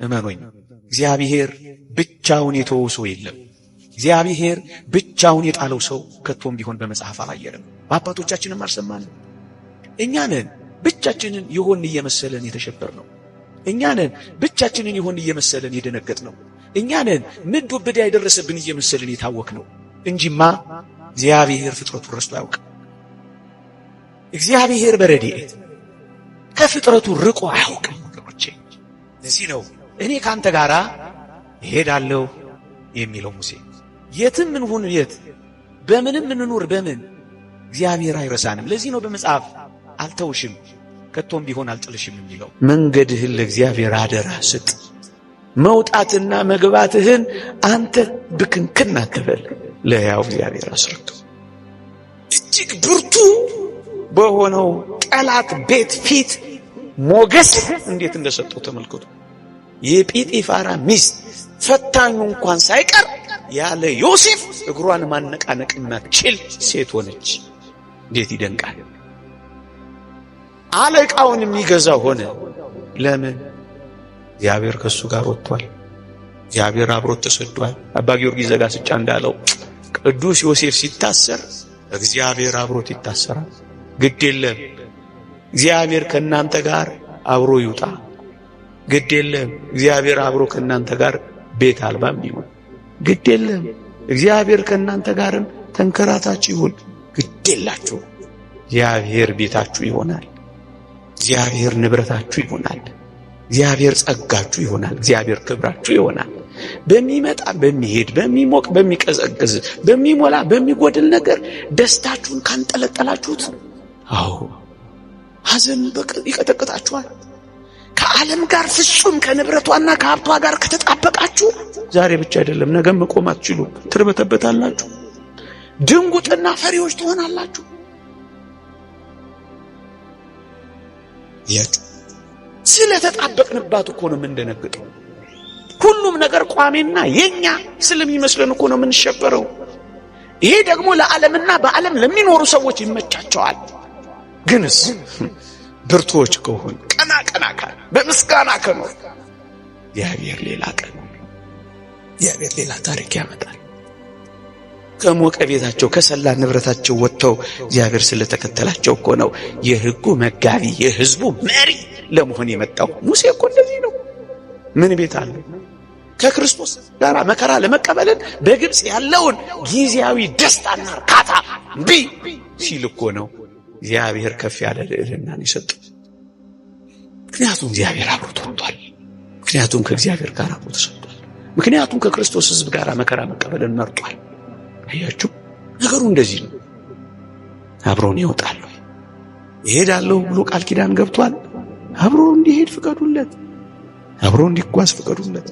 እመኑኝ እግዚአብሔር ብቻውን የተወው ሰው የለም። እግዚአብሔር ብቻውን የጣለው ሰው ከቶም ቢሆን በመጽሐፍ አላየንም፣ በአባቶቻችንም አልሰማንም። እኛ ነን ብቻችንን ይሆን እየመሰለን የተሸበርነው። እኛ ነን ብቻችንን ይሆን እየመሰለን የደነገጥነው። እኛ ነን ምን ዱብዳ ያደረሰብን እየመሰለን የታወክነው እንጂማ እግዚአብሔር ፍጥረቱን ረስቶ አያውቅም። እግዚአብሔር በረድኤት ከፍጥረቱ ርቆ አያውቅም ወገኖቼ። ለዚህ ነው እኔ ካንተ ጋር እሄዳለሁ የሚለው ሙሴ። የትም እንሁን የት፣ በምንም እንኑር በምን እግዚአብሔር አይረሳንም። ለዚህ ነው በመጽሐፍ አልተውሽም ከቶም ቢሆን አልጥልሽም የሚለው። መንገድህን ለእግዚአብሔር አደራ ስጥ፣ መውጣትና መግባትህን አንተ ብክንክን አትበል፣ ለሕያው እግዚአብሔር አስረክብ። እጅግ ብርቱ በሆነው ጠላት ቤት ፊት ሞገስ እንዴት እንደሰጠው ተመልከቱ። የጲጢፋራ ሚስት ፈታኙ እንኳን ሳይቀር ያለ ዮሴፍ እግሯን ማነቃነቅ ማትችል ሴት ሆነች። እንዴት ይደንቃል! አለቃውን የሚገዛ ሆነ። ለምን? እግዚአብሔር ከሱ ጋር ወጥቷል። እግዚአብሔር አብሮት ተሰዷል። አባ ጊዮርጊስ ዘጋስጫ እንዳለው ቅዱስ ዮሴፍ ሲታሰር እግዚአብሔር አብሮት ይታሰራል። ግድ የለም እግዚአብሔር ከናንተ ጋር አብሮ ይውጣ። ግድ የለም እግዚአብሔር አብሮ ከናንተ ጋር ቤት አልባም ይሁን። ግድ የለም እግዚአብሔር ከናንተ ጋርም ተንከራታች ይሁን። ግድ የላችሁ እግዚአብሔር ቤታችሁ ይሆናል። እግዚአብሔር ንብረታችሁ ይሆናል። እግዚአብሔር ጸጋችሁ ይሆናል። እግዚአብሔር ክብራችሁ ይሆናል። በሚመጣ በሚሄድ በሚሞቅ በሚቀዘቅዝ በሚሞላ በሚጎድል ነገር ደስታችሁን ካንጠለጠላችሁት፣ አዎ ሐዘን ይቀጠቅጣችኋል። ከዓለም ጋር ፍጹም ከንብረቷና ከሀብቷ ጋር ከተጣበቃችሁ ዛሬ ብቻ አይደለም ነገም መቆም አትችሉም። ትርበተበታላችሁ። ድንጉጥና ፈሪዎች ትሆናላችሁ። ያችሁ ስለተጣበቅንባት እኮ ነው የምንደነግጠው። ሁሉም ነገር ቋሚና የኛ ስለሚመስለን እኮ ነው የምንሸበረው። ይሄ ደግሞ ለዓለምና በዓለም ለሚኖሩ ሰዎች ይመቻቸዋል። ግንስ ብርቱዎች ከሆን ቀና ካል በምስጋና ከኖር እግዚአብሔር ሌላ ቀን እግዚአብሔር ሌላ ታሪክ ያመጣል። ከሞቀ ቤታቸው ከሰላ ንብረታቸው ወጥተው እግዚአብሔር ስለተከተላቸው እኮ ነው የሕጉ መጋቢ የሕዝቡ መሪ ለመሆን የመጣው። ሙሴ እኮ እንደዚህ ነው። ምን ቤት አለ? ከክርስቶስ ጋር መከራ ለመቀበልን በግብጽ ያለውን ጊዜያዊ ደስታና እርካታ እምቢ ሲል እኮ ነው እግዚአብሔር ከፍ ያለ ልዕልናን የሰጠው። ምክንያቱም እግዚአብሔር አብሮት ወጥቷል። ምክንያቱም ከእግዚአብሔር ጋር አብሮ ተሰጥቷል። ምክንያቱም ከክርስቶስ ሕዝብ ጋር መከራ መቀበልን መርጧል። አያችሁ ነገሩ እንደዚህ ነው። አብሮን ይወጣል፣ ይሄዳለሁ ብሎ ቃል ኪዳን ገብቷል። አብሮ እንዲሄድ ፍቀዱለት፣ አብሮ እንዲጓዝ ፍቀዱለት።